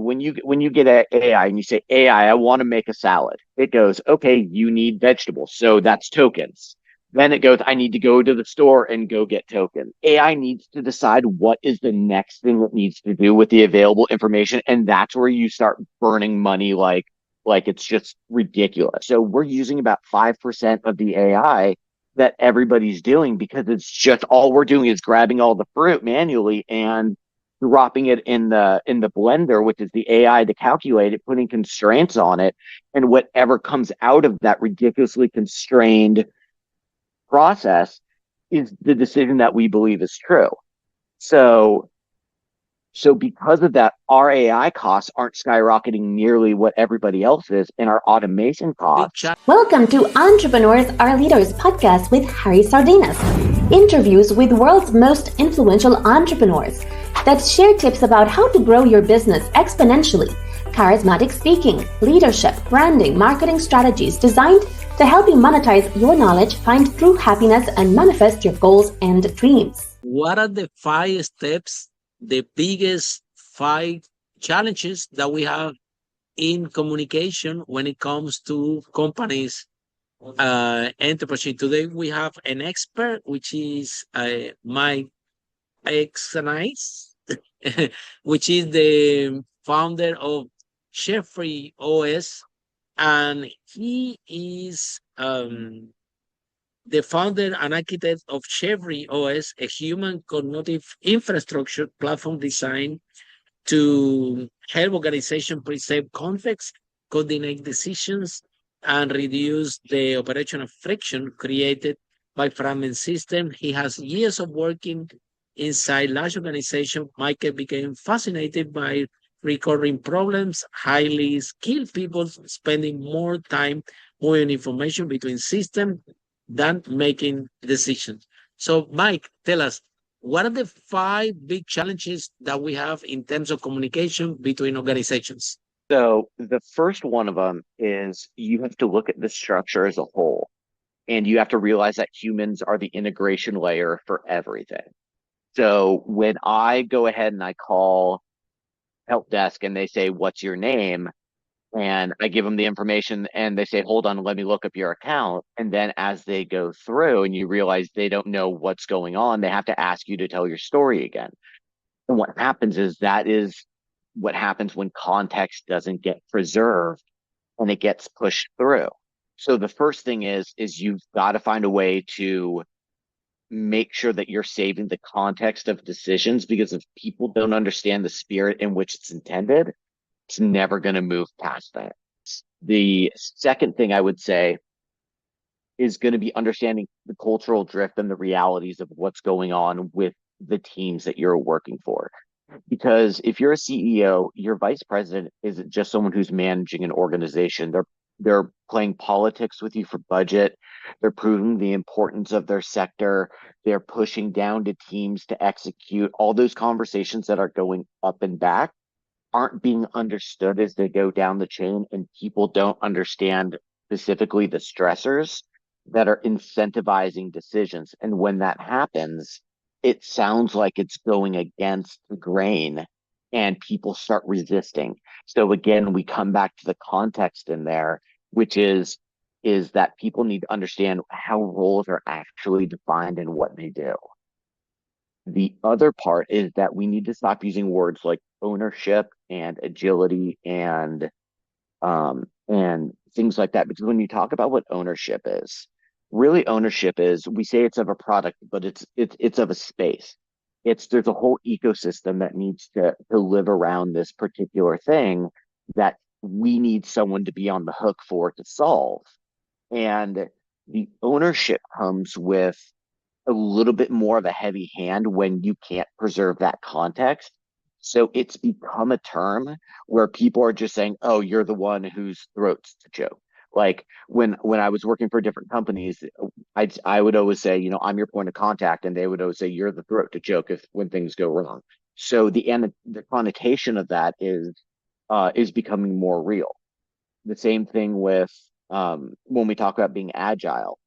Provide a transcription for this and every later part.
when you get a AI and you say, AI, I want to make a salad, it goes, okay, you need vegetables, so that's tokens. Then it goes, I need to go to the store and go get tokens. AI needs to decide what is the next thing it needs to do with the available information, and that's where you start burning money like it's just ridiculous. So we're using about 5% of the AI that everybody's doing because it's just all we're doing is grabbing all the fruit manually and dropping it in the blender, which is the AI to calculate it, putting constraints on it, and whatever comes out of that ridiculously constrained process is the decision that we believe is true. So so because of that, our AI costs aren't skyrocketing nearly what everybody else is, and our automation costs. Welcome to Entrepreneurs Are Leaders podcast with Harry Sardinas. Interviews with world's most influential entrepreneurs that share tips about how to grow your business exponentially. Charismatic speaking, leadership, branding, marketing strategies designed to help you monetize your knowledge, find true happiness, and manifest your goals and dreams. What are the 5 steps, the biggest 5 challenges that we have in communication when it comes to companies, enterprise? Today we have an expert, which is Mike Eskenasy, which is the founder of ChefreyOS, and he is the founder and architect of ChefreyOS, a human cognitive infrastructure platform designed to help organizations perceive context, coordinate decisions, and reduce the operational friction created by fragmented systems. He has years of working inside large organizations. Michael became fascinated by recurring problems, highly skilled people spending more time moving information between systems than making decisions. So, Mike, tell us, what are the 5 big challenges that we have in terms of communication between organizations? So the first one of them is you have to look at the structure as a whole, and you have to realize that humans are the integration layer for everything. So when I go ahead and I call help desk and they say, "What's your name?" and I give them the information and they say, "Hold on, let me look up your account." And then as they go through and you realize they don't know what's going on, they have to ask you to tell your story again. And what happens is that is what happens when context doesn't get preserved and it gets pushed through. So the first thing is you've got to find a way to make sure that you're saving the context of decisions, because if people don't understand the spirit in which it's intended, it's never going to move past that. The second thing I would say is going to be understanding the cultural drift and the realities of what's going on with the teams that you're working for. Because if you're a CEO, your vice president isn't just someone who's managing an organization. They're playing politics with you for budget. They're proving the importance of their sector. They're pushing down to teams to execute. All those conversations that are going up and back aren't being understood as they go down the chain, and people don't understand specifically the stressors that are incentivizing decisions. And when that happens, it sounds like it's going against the grain and people start resisting. So again, we come back to the context in there, which is that people need to understand how roles are actually defined and what they do. The other part is that we need to stop using words like ownership and agility and things like that, because when you talk about what ownership is, really ownership is, we say it's of a product, but it's of a space. There's a whole ecosystem that needs to live around this particular thing that we need someone to be on the hook for to solve. And the ownership comes with a little bit more of a heavy hand when you can't preserve that context. So it's become a term where people are just saying, "Oh, you're the one whose throat's to choke." Like when I was working for different companies, I would always say, "I'm your point of contact," and they would always say, "You're the throat to choke if when things go wrong." So the connotation of that is becoming more real. The same thing with when we talk about being agile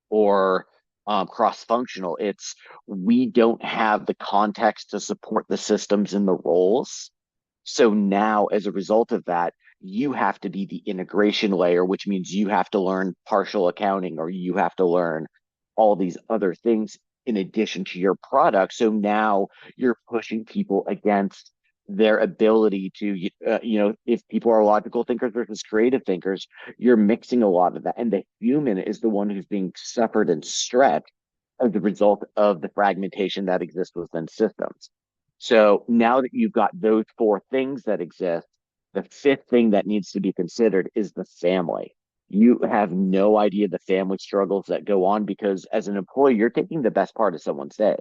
or cross-functional. We don't have the context to support the systems and the roles. So now, as a result of that, you have to be the integration layer, which means you have to learn partial accounting or you have to learn all these other things in addition to your product. So now you're pushing people against their ability to, if people are logical thinkers versus creative thinkers, you're mixing a lot of that. And the human is the one who's being suffered and stretched as a result of the fragmentation that exists within systems. So now that you've got those four things that exist, the fifth thing that needs to be considered is the family. You have no idea the family struggles that go on because as an employee, you're taking the best part of someone's day.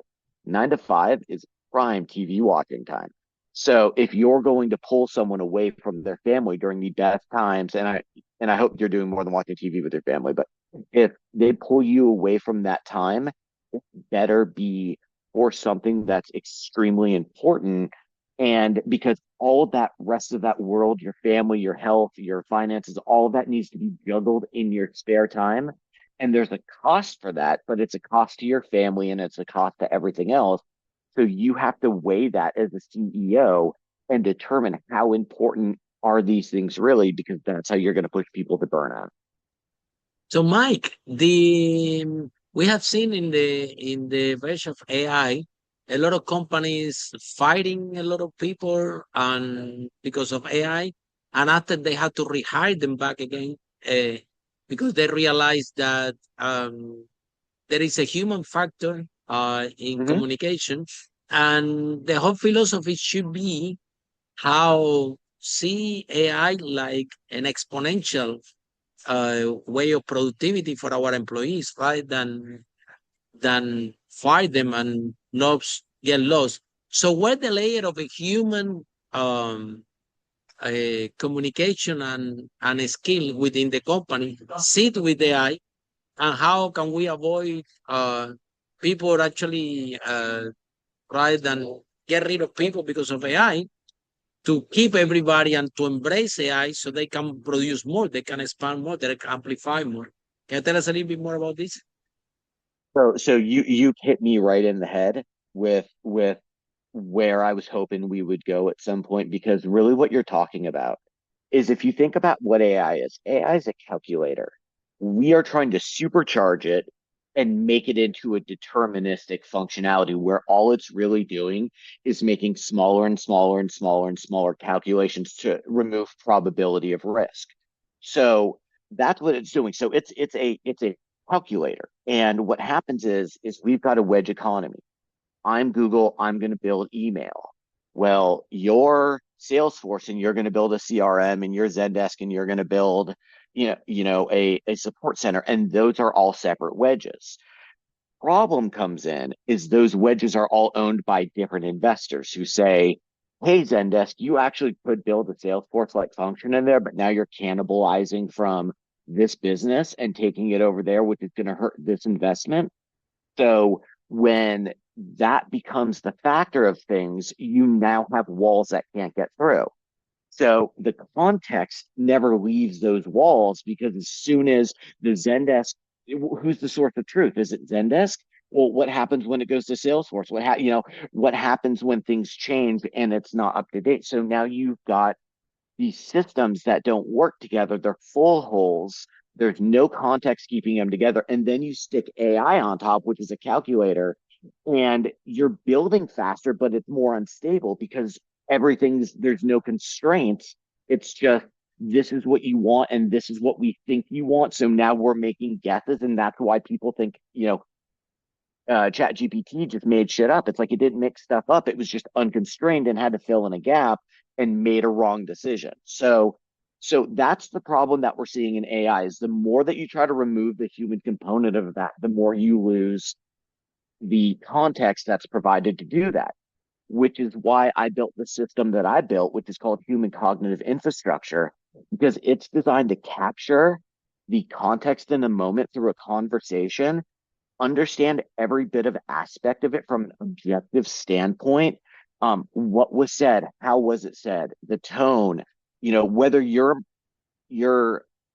9 to 5 is prime TV watching time. So if you're going to pull someone away from their family during the best times, and I hope you're doing more than watching TV with your family, but if they pull you away from that time, it better be for something that's extremely important. And because all of that rest of that world, your family, your health, your finances, all of that needs to be juggled in your spare time. And there's a cost for that, but it's a cost to your family and it's a cost to everything else. So you have to weigh that as a CEO and determine how important are these things really, because that's how you're going to push people to burnout. So, Mike, the we have seen in the version of AI a lot of companies fighting a lot of people and because of AI, and after they had to rehire them back again uh, because they realized that there is a human factor in Mm-hmm. communication, and the whole philosophy should be how see AI like an exponential way of productivity for our employees, right? Than fire them and not get lost. So where the layer of a human communication and a skill within the company sit with the AI, and how can we avoid people actually right and get rid of people because of AI to keep everybody and to embrace AI so they can produce more, they can expand more, they can amplify more. Can you tell us a little bit more about this? So you hit me right in the head with where I was hoping we would go at some point, because really what you're talking about is if you think about what AI is a calculator. We are trying to supercharge it and make it into a deterministic functionality where all it's really doing is making smaller and smaller and smaller and smaller calculations to remove probability of risk. So that's what it's doing. So it's a calculator. And what happens is we've got a wedge economy. I'm Google, I'm going to build email. Well, you're Salesforce and you're going to build a CRM, and you're Zendesk and you're going to build, a support center. And those are all separate wedges. Problem comes in is those wedges are all owned by different investors who say, hey, Zendesk, you actually could build a Salesforce like function in there, but now you're cannibalizing from this business and taking it over there, which is going to hurt this investment. So when that becomes the factor of things, you now have walls that can't get through. So the context never leaves those walls, because as soon as the Zendesk, who's the source of truth? Is it Zendesk? Well, what happens when it goes to Salesforce? What happens when things change and it's not up to date? So now you've got these systems that don't work together. They're full holes. There's no context keeping them together. And then you stick AI on top, which is a calculator, and you're building faster, but it's more unstable because there's no constraints. It's just, this is what you want and this is what we think you want. So now we're making guesses. And that's why people think, ChatGPT just made shit up. It's like it didn't make stuff up. It was just unconstrained and had to fill in a gap and made a wrong decision. So that's the problem that we're seeing in AI, is the more that you try to remove the human component of that, the more you lose the context that's provided to do that, which is why I built the system that I built, which is called human cognitive infrastructure, because it's designed to capture the context in the moment through a conversation, understand every bit of aspect of it from an objective standpoint. What was said, how was it said, the tone, whether your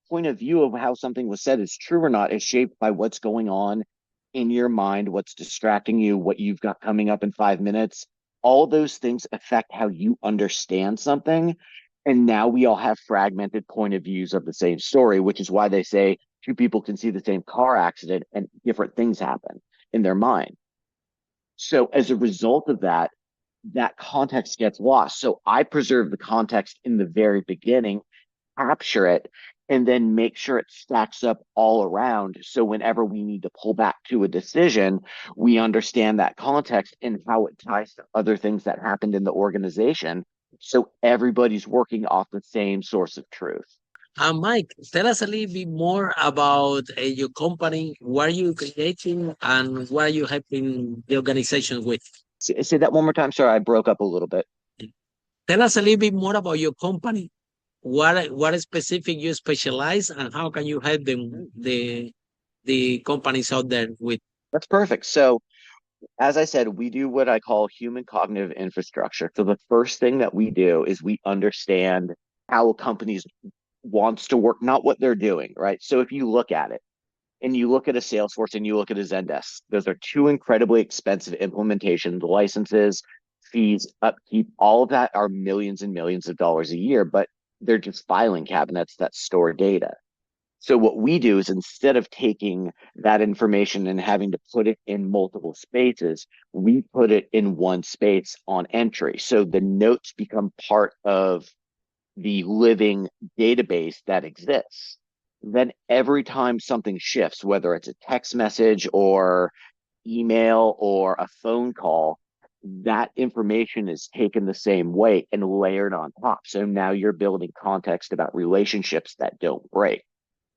point of view of how something was said is true or not is shaped by what's going on in your mind, what's distracting you, what you've got coming up in 5 minutes. all those things affect how you understand something. And now we all have fragmented point of views of the same story, which is why they say two people can see the same car accident and different things happen in their mind. So as a result of that, that context gets lost. So I preserve the context in the very beginning, capture it, and then make sure it stacks up all around. So whenever we need to pull back to a decision, we understand that context and how it ties to other things that happened in the organization. So everybody's working off the same source of truth. Mike, tell us a little bit more about your company. What are you creating and what are you helping the organization with? Say that one more time. Sorry, I broke up a little bit. Tell us a little bit more about your company. What specific you specialize and how can you help them the companies out there with? That's perfect. So as I said, we do what I call human cognitive infrastructure. So the first thing that we do is we understand how a company's wants to work, not what they're doing, right? So if you look at it and you look at a Salesforce and you look at a Zendesk, those are two incredibly expensive implementations, licenses, fees, upkeep, all of that are millions and millions of dollars a year, but they're just filing cabinets that store data. So what we do is instead of taking that information and having to put it in multiple spaces, we put it in one space on entry. So the notes become part of the living database that exists. Then every time something shifts, whether it's a text message or email or a phone call, that information is taken the same way and layered on top. So now you're building context about relationships that don't break.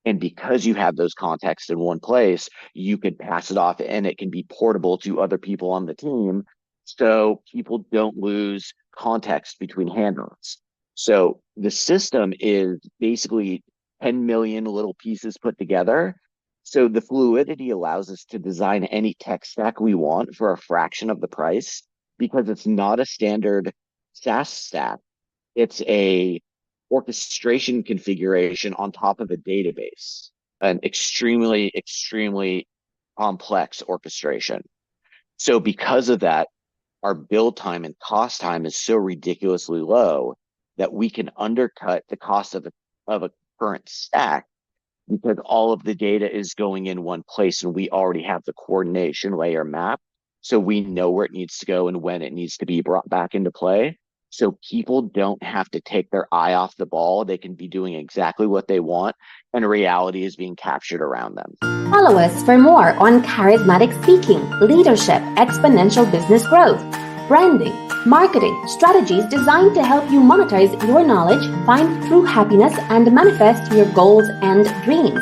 And because you have those contexts in one place, you can pass it off and it can be portable to other people on the team. So people don't lose context between handoffs. So the system is basically 10 million little pieces put together. So the fluidity allows us to design any tech stack we want for a fraction of the price because it's not a standard SaaS stack. It's a orchestration configuration on top of a database, an extremely, extremely complex orchestration. So because of that, our build time and cost time is so ridiculously low that we can undercut the cost of a current stack because all of the data is going in one place and we already have the coordination layer mapped. So we know where it needs to go and when it needs to be brought back into play. So people don't have to take their eye off the ball. They can be doing exactly what they want and reality is being captured around them. Follow us for more on charismatic speaking, leadership, exponential business growth, branding, marketing, strategies designed to help you monetize your knowledge, find true happiness, and manifest your goals and dreams.